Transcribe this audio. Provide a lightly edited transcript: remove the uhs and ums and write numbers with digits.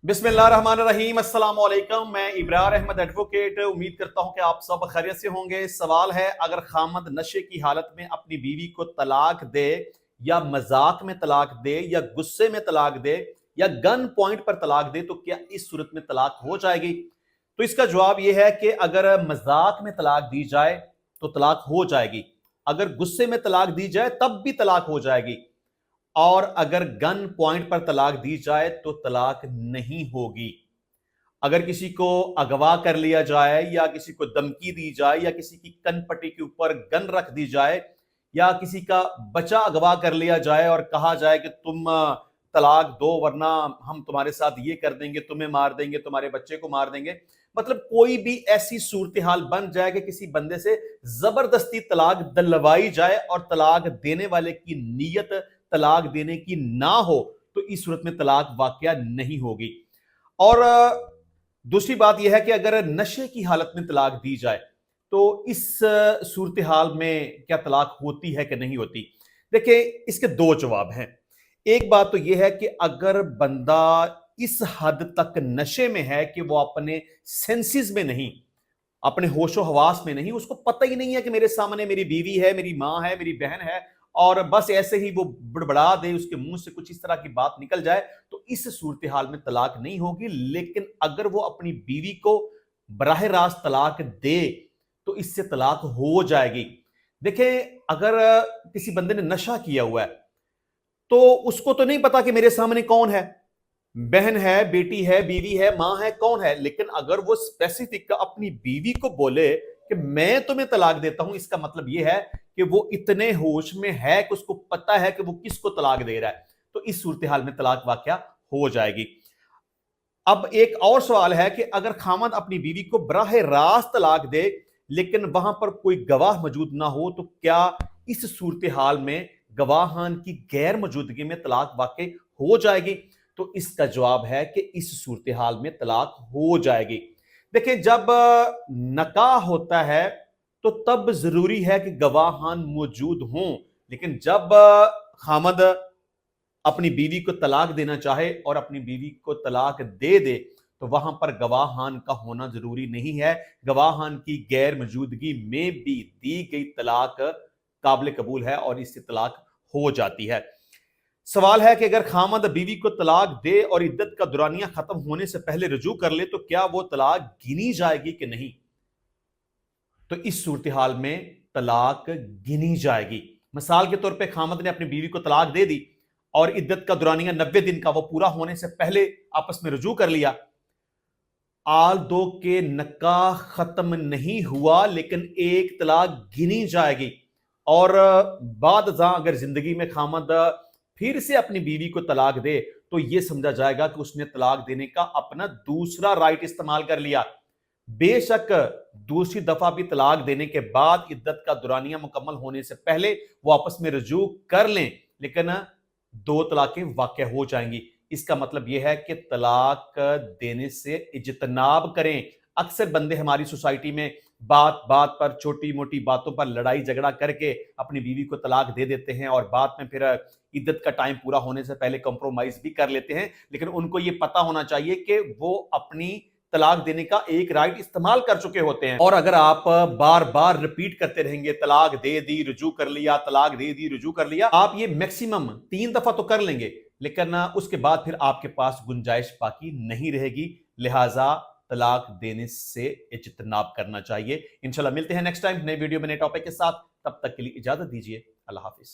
बिस्मिल्लाहिर्रहमानिर्रहीम, अस्सलाम वालेकुम। मैं इब्रार अहमद एडवोकेट उम्मीद करता हूं कि आप सब खैरियत से होंगे। सवाल है, अगर खामद नशे की हालत में अपनी बीवी को तलाक दे या मजाक में तलाक दे या गुस्से में तलाक दे या गन पॉइंट पर तलाक दे तो क्या इस सूरत में तलाक हो जाएगी? तो इसका जवाब यह है कि अगर मजाक में तलाक दी जाए तो तलाक हो जाएगी, अगर गुस्से में तलाक दी जाए तब भी तलाक हो जाएगी, और अगर गन पॉइंट पर तलाक दी जाए तो तलाक नहीं होगी। अगर किसी को अगवा कर लिया जाए या किसी को धमकी दी जाए या किसी की कनपट्टी के ऊपर गन रख दी जाए या किसी का बच्चा अगवा कर लिया जाए और कहा जाए कि तुम तलाक दो वरना हम तुम्हारे साथ ये कर देंगे, तुम्हें मार देंगे, तुम्हारे बच्चे को मार देंगे, मतलब कोई भी ऐसी सूरत हाल बन जाए कि किसी बंदे से जबरदस्ती तलाक दिलवाई जाए और तलाक देने वाले की नीयत तलाक देने की ना हो, तो इस सूरत में तलाक वाकया नहीं होगी। और दूसरी बात यह है कि अगर नशे की हालत में तलाक दी जाए तो इस सूरत हाल में क्या तलाक होती है कि नहीं होती? देखिए, इसके दो जवाब हैं। एक बात तो यह है कि अगर बंदा इस हद तक नशे में है कि वो अपने सेंसेस में नहीं, अपने होशो हवास में नहीं, उसको पता ही नहीं है कि मेरे सामने मेरी बीवी है, मेरी मां है, मेरी बहन है, और बस ऐसे ही वो बड़बड़ा दे, उसके मुंह से कुछ इस तरह की बात निकल जाए, तो इस सूरत हाल में तलाक नहीं होगी। लेकिन अगर वो अपनी बीवी को बराह रास्त तलाक दे तो इससे तलाक हो जाएगी। देखिए, अगर किसी बंदे ने नशा किया हुआ है तो उसको तो नहीं पता कि मेरे सामने कौन है, बहन है, बेटी है, बीवी है, मां है, कौन है। लेकिन अगर वो स्पेसिफिक अपनी बीवी को बोले कि मैं तुम्हें तलाक देता हूं, इसका मतलब यह है कि वो इतने होश में है कि उसको पता है कि वो किसको तलाक दे रहा है, तो इस सूरत हाल में तलाक वाकया हो जाएगी। अब एक और सवाल है कि अगर खामद अपनी बीवी को बराह रास्त तलाक दे लेकिन वहां पर कोई गवाह मौजूद ना हो, तो क्या इस सूरत हाल में गवाहान की गैर मौजूदगी में तलाक वाकई हो जाएगी? तो इसका जवाब है कि इस सूरत हाल में तलाक हो जाएगी। देखिए, जब नकाह होता है तो तब जरूरी है कि गवाहान मौजूद हों, लेकिन जब खामद अपनी बीवी को तलाक देना चाहे और अपनी बीवी को तलाक दे दे तो वहां पर गवाहान का होना जरूरी नहीं है। गवाहान की गैर मौजूदगी में भी दी गई तलाक काबिल कबूल है और इससे तलाक हो जाती है। सवाल है कि अगर खामद बीवी को तलाक दे और इद्दत का दुरानिया खत्म होने से पहले रुजू कर ले तो क्या वो तलाक गिनी जाएगी कि नहीं? तो इस सूरत हाल में तलाक गिनी जाएगी। मिसाल के तौर पे खामद ने अपनी बीवी को तलाक दे दी और इद्दत का दुरानिया 90 दिन का वो पूरा होने से पहले आपस में रुजू कर लिया, आल दो के नकाह खत्म नहीं हुआ लेकिन एक तलाक गिनी जाएगी। और बाद अगर जिंदगी में खामद फिर से अपनी बीवी को तलाक दे तो यह समझा जाएगा कि उसने तलाक देने का अपना दूसरा राइट इस्तेमाल कर लिया। बेशक दूसरी दफा भी तलाक देने के बाद इद्दत का दुरानिया मुकम्मल होने से पहले वो आपस में रुजू कर लें, लेकिन दो तलाकें वाक़या हो जाएंगी। इसका मतलब यह है कि तलाक देने से इज्तनाब करें। अक्सर बंदे हमारी सोसाइटी में बात बात पर, छोटी मोटी बातों पर लड़ाई झगड़ा करके अपनी बीवी को तलाक दे देते हैं और बाद में फिर इद्दत का टाइम पूरा होने से पहले कंप्रोमाइज भी कर लेते हैं। लेकिन उनको यह पता होना चाहिए कि वो अपनी तलाक देने का एक राइट इस्तेमाल कर चुके होते हैं। और अगर आप बार बार रिपीट करते रहेंगे, तलाक दे दी रुजू कर लिया, तलाक दे दी रुजू कर लिया, आप ये मैक्सिमम 3 दफा तो कर लेंगे, लेकिन उसके बाद फिर आपके पास गुंजाइश बाकी नहीं रहेगी। लिहाजा तलाक देने से इज्तनाब करना चाहिए। इंशाल्लाह मिलते हैं नेक्स्ट टाइम नए वीडियो में नए टॉपिक के साथ। तब तक के लिए इजाजत दीजिए। अल्लाह हाफिज।